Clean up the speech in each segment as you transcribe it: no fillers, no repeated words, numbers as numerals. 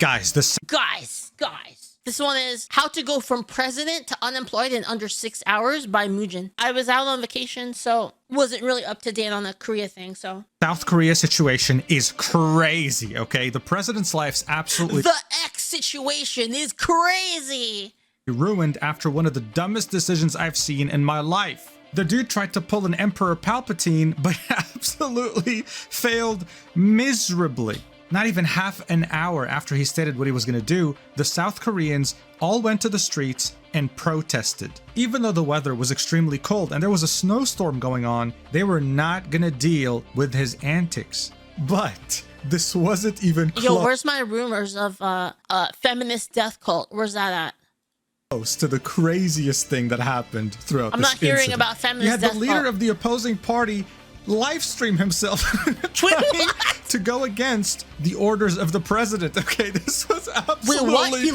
Guys, Guys. This one is How to Go From President to Unemployed in Under 6 Hours by Mujin. I was out on vacation, so wasn't really up to date on the Korea thing, so. South Korea situation is crazy, okay? The president's life's absolutely... The X situation is crazy! ...ruined after one of the dumbest decisions I've seen in my life. The dude tried to pull an Emperor Palpatine, but absolutely failed miserably. Not even half an hour after he stated what he was going to do, the South Koreans all went to the streets and protested. Even though the weather was extremely cold and there was a snowstorm going on, they were not going to deal with his antics. But this wasn't even close. Yo, where's my rumors of feminist death cult? Where's that at? Close to the craziest thing that happened throughout this I'm not hearing incident. about feminist death cult. You had the leader of the opposing party live stream himself trying to go against the orders of the president. Okay, this was absolutely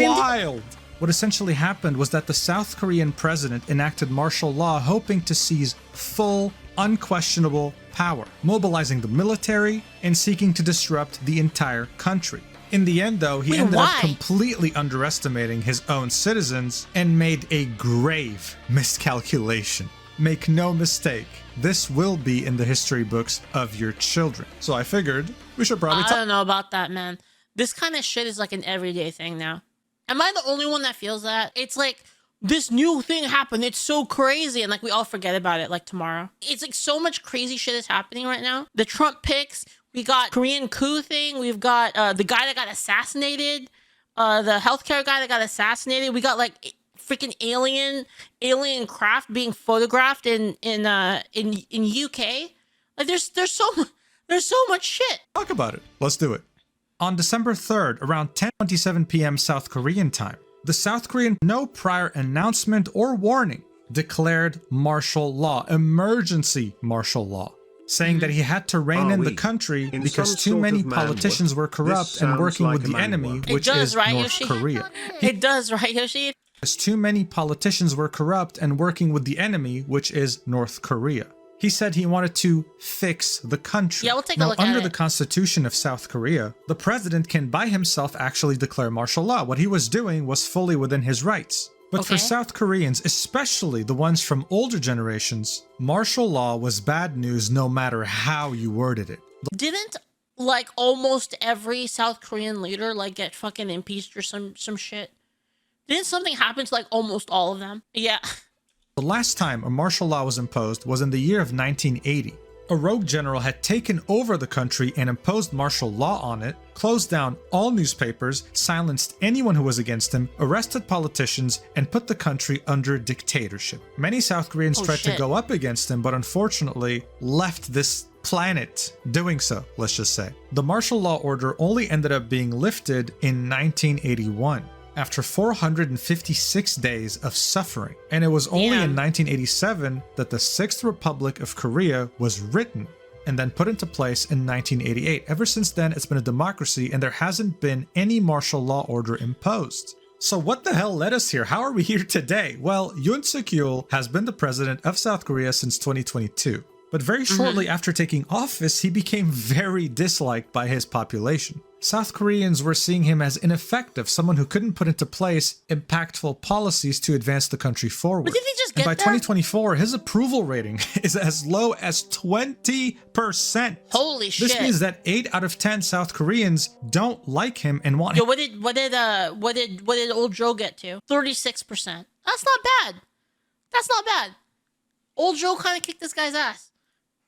wild. What essentially happened was that the South Korean president enacted martial law hoping to seize full, unquestionable power, mobilizing the military and seeking to disrupt the entire country. In the end, though, he ended up completely underestimating his own citizens and made a grave miscalculation. Make no mistake, this will be in the history books of your children. So I figured we should probably I don't know about that, man. This kind of shit is like an everyday thing now. Am I the only one that feels that? It's like, this new thing happened. It's so crazy. And like, we all forget about it like tomorrow. It's like so much crazy shit is happening right now. The Trump picks, we got Korean coup thing. We've got the guy that got assassinated. The healthcare guy that got assassinated. We got like freaking alien craft being photographed in UK. Like there's so much shit. Talk about it. Let's do it. On December 3rd, around 10:27 p.m. South Korean time, the South Korean, no prior announcement or warning, declared martial law, emergency martial law, saying that he had to rein in the country because too many politicians were corrupt and working with the enemy, which is North Korea. It does, right, Yoshi? As too many politicians were corrupt and working with the enemy, which is North Korea. He said he wanted to fix the country. Yeah, we'll take a look at it. Under the Constitution of South Korea, the president can by himself actually declare martial law. What he was doing was fully within his rights. But for South Koreans, especially the ones from older generations, martial law was bad news no matter how you worded it. Didn't like almost every South Korean leader like get fucking impeached or some shit? Didn't something happen to like almost all of them? Yeah. The last time a martial law was imposed was in the year of 1980. A rogue general had taken over the country and imposed martial law on it, closed down all newspapers, silenced anyone who was against him, arrested politicians, and put the country under dictatorship. Many South Koreans tried to go up against him, but unfortunately left this planet doing so, let's just say. The martial law order only ended up being lifted in 1981. After 456 days of suffering. And it was only in 1987 that the Sixth Republic of Korea was written and then put into place in 1988. Ever since then, it's been a democracy and there hasn't been any martial law order imposed. So what the hell led us here? How are we here today? Well, Yoon has been the president of South Korea since 2022. But very shortly after taking office, he became very disliked by his population. South Koreans were seeing him as ineffective, someone who couldn't put into place impactful policies to advance the country forward. But did he just get by 2024, his approval rating is as low as 20%. Holy shit. This means that 8 out of 10 South Koreans don't like him and want him. Yo, what did old Joe get to? 36%. That's not bad. That's not bad. Old Joe kind of kicked this guy's ass.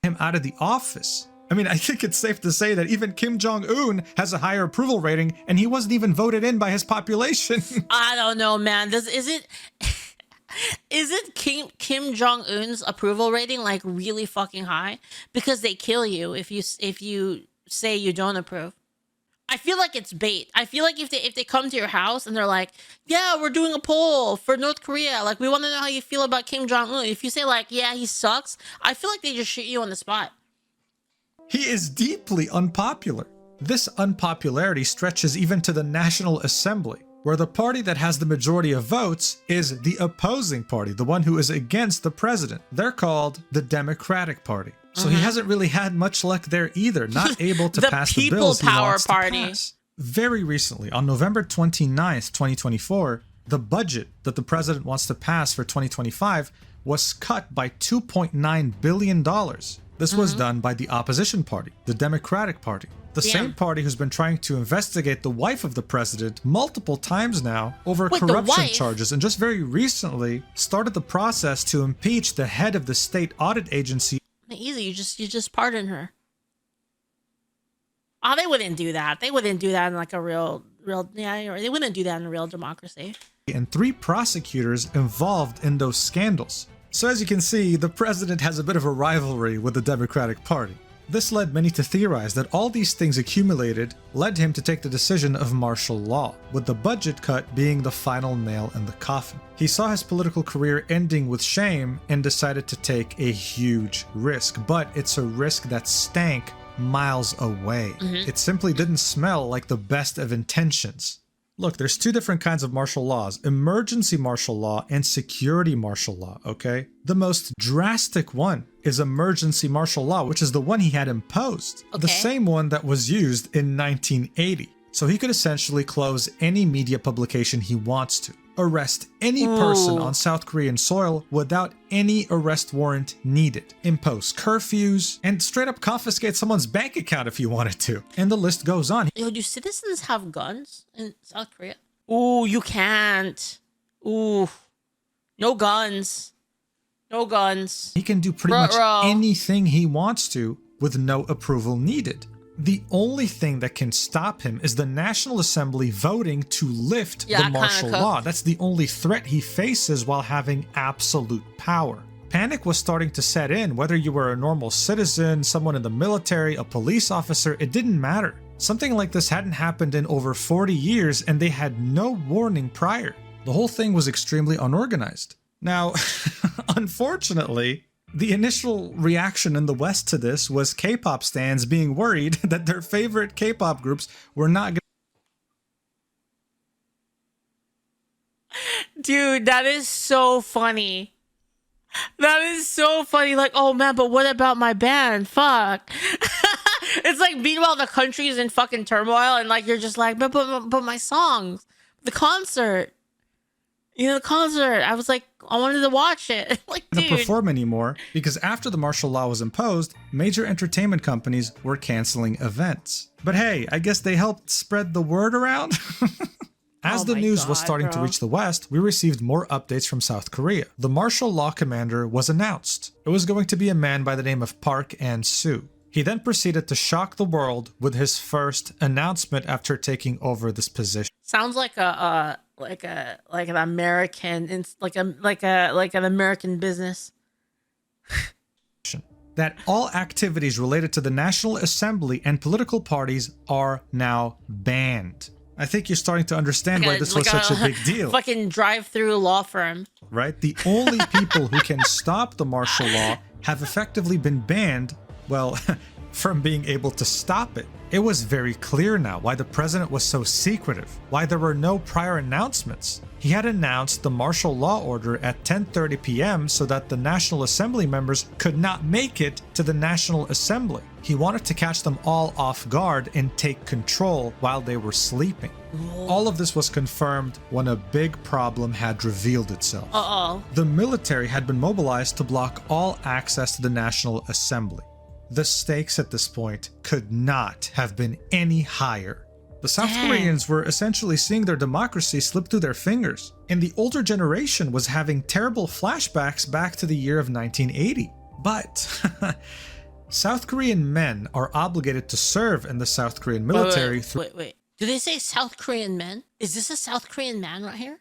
Him out of the office. I mean, I think it's safe to say that even Kim Jong-un has a higher approval rating, and he wasn't even voted in by his population. I don't know, man. Is it Kim Jong-un's approval rating like really fucking high? Because they kill you if you say you don't approve. I feel like it's bait. I feel like if they come to your house and they're like, yeah, we're doing a poll for North Korea. Like, we want to know how you feel about Kim Jong-un. If you say like, yeah, he sucks, I feel like they just shoot you on the spot. He is deeply unpopular. This unpopularity stretches even to the National Assembly, where the party that has the majority of votes is the opposing party, the one who is against the president. They're called the Democratic Party. So he hasn't really had much luck there either, not able to pass the bills he wants to pass. Very recently, on November 29th, 2024, the budget that the president wants to pass for 2025 was cut by $2.9 billion. This was done by the opposition party, the Democratic Party. The same party who's been trying to investigate the wife of the president multiple times now over corruption charges, and just very recently started the process to impeach the head of the state audit agency. Easy, you just pardon her. Oh, they wouldn't do that. They wouldn't do that in like a real, yeah, or they wouldn't do that in a real democracy. And 3 prosecutors involved in those scandals. So as you can see, the president has a bit of a rivalry with the Democratic Party. This led many to theorize that all these things accumulated led him to take the decision of martial law, with the budget cut being the final nail in the coffin. He saw his political career ending with shame and decided to take a huge risk, but it's a risk that stank miles away. It simply didn't smell like the best of intentions. Look, there's 2 different kinds of martial laws: emergency martial law and security martial law, okay? The most drastic one is emergency martial law, which is the one he had imposed. Okay. The same one that was used in 1980. So he could essentially close any media publication he wants to, arrest any person on South Korean soil without any arrest warrant needed, impose curfews, and straight up confiscate someone's bank account if you wanted to. And the list goes on. Yo, do citizens have guns in South Korea? Ooh, you can't. Ooh, no guns. No guns. He can do pretty much anything he wants to with no approval needed. The only thing that can stop him is the National Assembly voting to lift the martial law. That's the only threat he faces while having absolute power. Panic was starting to set in, whether you were a normal citizen, someone in the military, a police officer, it didn't matter. Something like this hadn't happened in over 40 years, and they had no warning prior. The whole thing was extremely unorganized. Now, unfortunately, the initial reaction in the West to this was K-pop stans being worried that their favorite K-pop groups were not going to... Dude, that is so funny. That is so funny. Like, oh man, but what about my band? Fuck. It's like, meanwhile, the country is in fucking turmoil, and like, you're just like, but my songs, the concert. You know, the concert, I was like, I wanted to watch it. Like, dude. To perform anymore, because after the martial law was imposed, major entertainment companies were canceling events. But hey, I guess they helped spread the word around. As the news was starting to reach the West, we received more updates from South Korea. The martial law commander was announced. It was going to be a man by the name of Park An-soo. He then proceeded to shock the world with his first announcement after taking over this position. Sounds like an American, like an American business. That all activities related to the National Assembly and political parties are now banned. I think you're starting to understand why this was such a big deal. Fucking drive-through law firm. Right? The only people who can stop the martial law have effectively been banned, well, from being able to stop it. It was very clear now why the president was so secretive, why there were no prior announcements. He had announced the martial law order at 10:30 p.m. so that the National Assembly members could not make it to the National Assembly. He wanted to catch them all off guard and take control while they were sleeping. All of this was confirmed when a big problem had revealed itself. The military had been mobilized to block all access to the National Assembly. The stakes at this point could not have been any higher. The South Koreans were essentially seeing their democracy slip through their fingers, and the older generation was having terrible flashbacks back to the year of 1980. But South Korean men are obligated to serve in the South Korean military. Wait. Do they say South Korean men? Is this a South Korean man right here?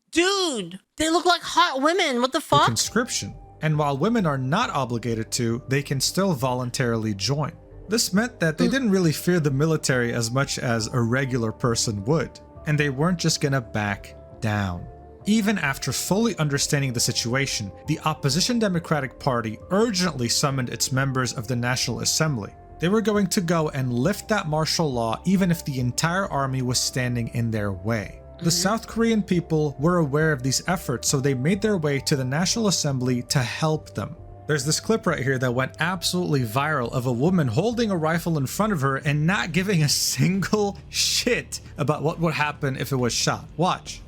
Dude, they look like hot women. What the fuck? Conscription. And while women are not obligated to, they can still voluntarily join. This meant that they didn't really fear the military as much as a regular person would, and they weren't just gonna back down. Even after fully understanding the situation, the opposition Democratic Party urgently summoned its members of the National Assembly. They were going to go and lift that martial law even if the entire army was standing in their way. The South Korean people were aware of these efforts, so they made their way to the National Assembly to help them. There's this clip right here that went absolutely viral of a woman holding a rifle in front of her and not giving a single shit about what would happen if it was shot. Watch.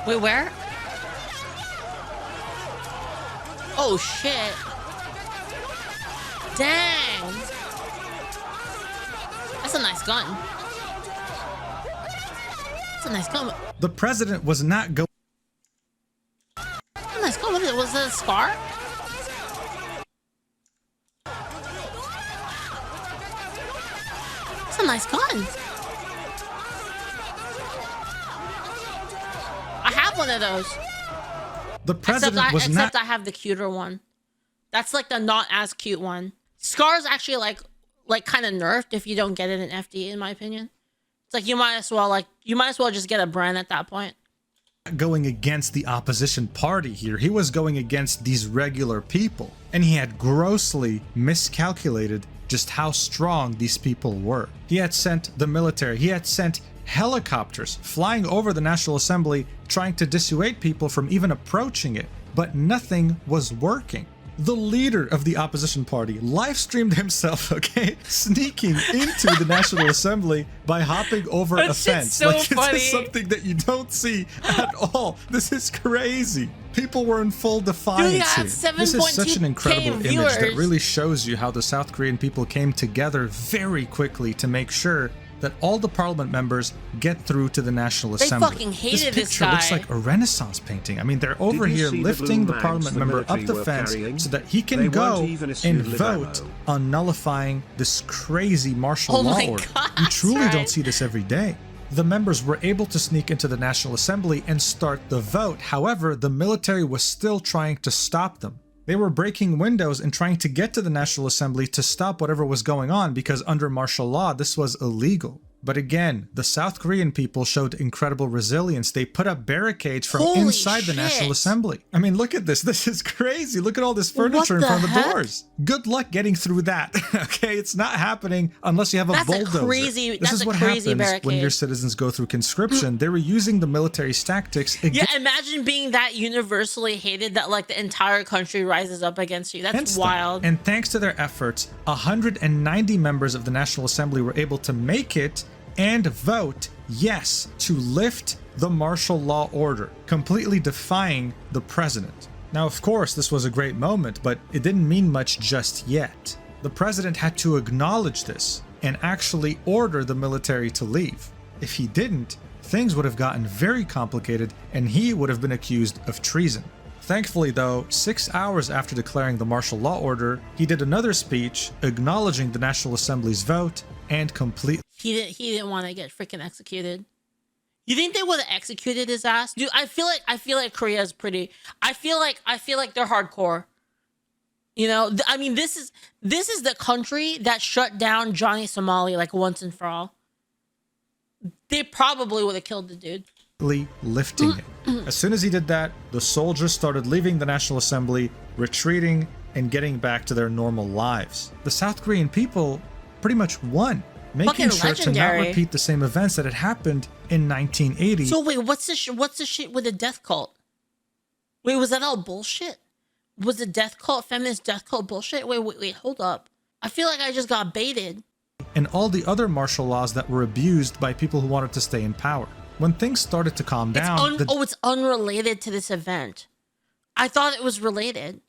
Wait, where? Oh shit. Dang. That's a nice gun. That's a nice gun. The president was not going. Nice gun. Was it a scar? That's a nice gun. I have one of those. The president was except not. I have the cuter one. That's like the not as cute one. Scar is actually like kind of nerfed if you don't get it in FD, in my opinion. It's like you might as well just get a brand at that point. Going against the opposition party here. He was going against these regular people, and he had grossly miscalculated just how strong these people were. He had sent the military, he had sent helicopters flying over the National Assembly trying to dissuade people from even approaching it, but nothing was working. The leader of the opposition party live streamed himself, okay, sneaking into the National Assembly by hopping over a fence. So like, funny. this is something that you don't see at all. This is crazy. People were in full defiance here. This is such an incredible image that really shows you how the South Korean people came together very quickly to make sure that all the parliament members get through to the National Assembly. They fucking hated this picture looks like a Renaissance painting. I mean, they're over here lifting the parliament member up the fence so that he can go and vote on nullifying this crazy martial law order. You truly don't see this every day. The members were able to sneak into the National Assembly and start the vote. However, the military was still trying to stop them. They were breaking windows and trying to get to the National Assembly to stop whatever was going on because under martial law, this was illegal. But again, the South Korean people showed incredible resilience. They put up barricades from inside the National Assembly. I mean, look at this. This is crazy. Look at all this furniture in front of the doors. Good luck getting through that. Okay, it's not happening unless you have a bulldozer. This is what happens when your citizens go through conscription. They were using the military's tactics. Yeah, imagine being that universally hated that like the entire country rises up against you. That's wild. And thanks to their efforts, 190 members of the National Assembly were able to make it and vote yes to lift the martial law order, completely defying the president. Now, of course, this was a great moment, but it didn't mean much just yet. The president had to acknowledge this and actually order the military to leave. If he didn't, things would have gotten very complicated and he would have been accused of treason. Thankfully, though, 6 hours after declaring the martial law order, he did another speech acknowledging the National Assembly's vote and completely. He didn't want to get freaking executed. You think they would have executed his ass? Dude, I feel like Korea is pretty. I feel like they're hardcore. You know, I mean, this is the country that shut down Johnny Somali like once and for all. They probably would have killed the dude. Lifting it. As soon as he did that, the soldiers started leaving the National Assembly, retreating, and getting back to their normal lives. The South Korean people pretty much won, making sure to not repeat the same events that had happened in 1980. So wait, what's the shit with the death cult? Wait, was that all bullshit? Was the death cult, feminist death cult bullshit? Wait, hold up. I feel like I just got baited. And all the other martial laws that were abused by people who wanted to stay in power. When things started to calm down... it's unrelated to this event. I thought it was related.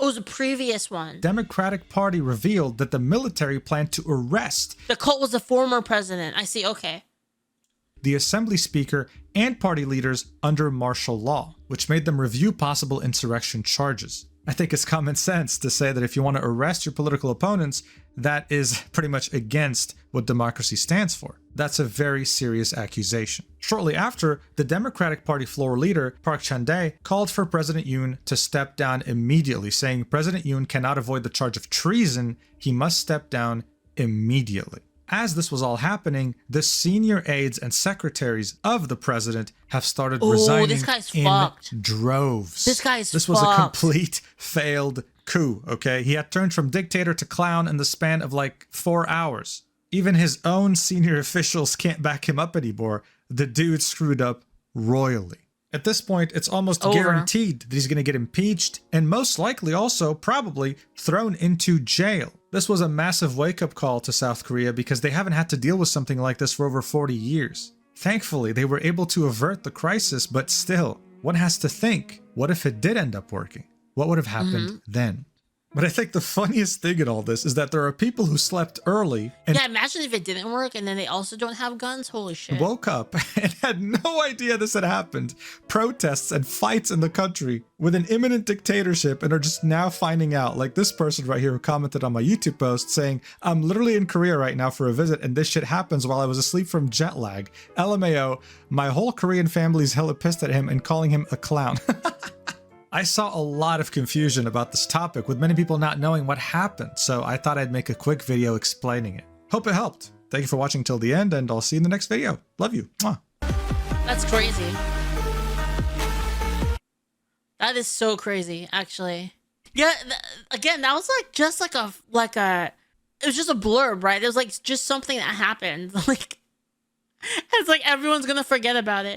It was a previous one. Democratic Party revealed that the military planned to arrest... The cult was the former president. I see, okay. The assembly speaker and party leaders under martial law, which made them review possible insurrection charges. I think it's common sense to say that if you want to arrest your political opponents, that is pretty much against what democracy stands for. That's a very serious accusation. Shortly after, the Democratic Party floor leader, Park Chan-dae, called for President Yoon to step down immediately, saying President Yoon cannot avoid the charge of treason, he must step down immediately. As this was all happening, the senior aides and secretaries of the president have started resigning in droves. This was a complete failed coup, okay? He had turned from dictator to clown in the span of like 4 hours. Even his own senior officials can't back him up anymore. The dude screwed up royally. At this point, it's almost Over. guaranteed that he's going to get impeached and most likely also probably thrown into jail. This was a massive wake-up call to South Korea because they haven't had to deal with something like this for over 40 years. Thankfully, they were able to avert the crisis, but still, one has to think, what if it did end up working? What would have happened then? But I think the funniest thing in all this is that there are people who slept early and Yeah, imagine if it didn't work and then they also don't have guns. Holy shit. woke up and had no idea this had happened. Protests and fights in the country with an imminent dictatorship and are just now finding out. Like this person right here who commented on my YouTube post saying, I'm literally in Korea right now for a visit and this shit happens while I was asleep from jet lag. LMAO, my whole Korean family's hella pissed at him and calling him a clown. I saw a lot of confusion about this topic with many people not knowing what happened, so I thought I'd make a quick video explaining it. Hope it helped. Thank you for watching till the end, and I'll see you in the next video. Love you. Mwah. That's crazy. That is so crazy, actually. Yeah, again, that was like just like a it was just a blurb, right? It was like just something that happened. Like it's like everyone's gonna forget about it.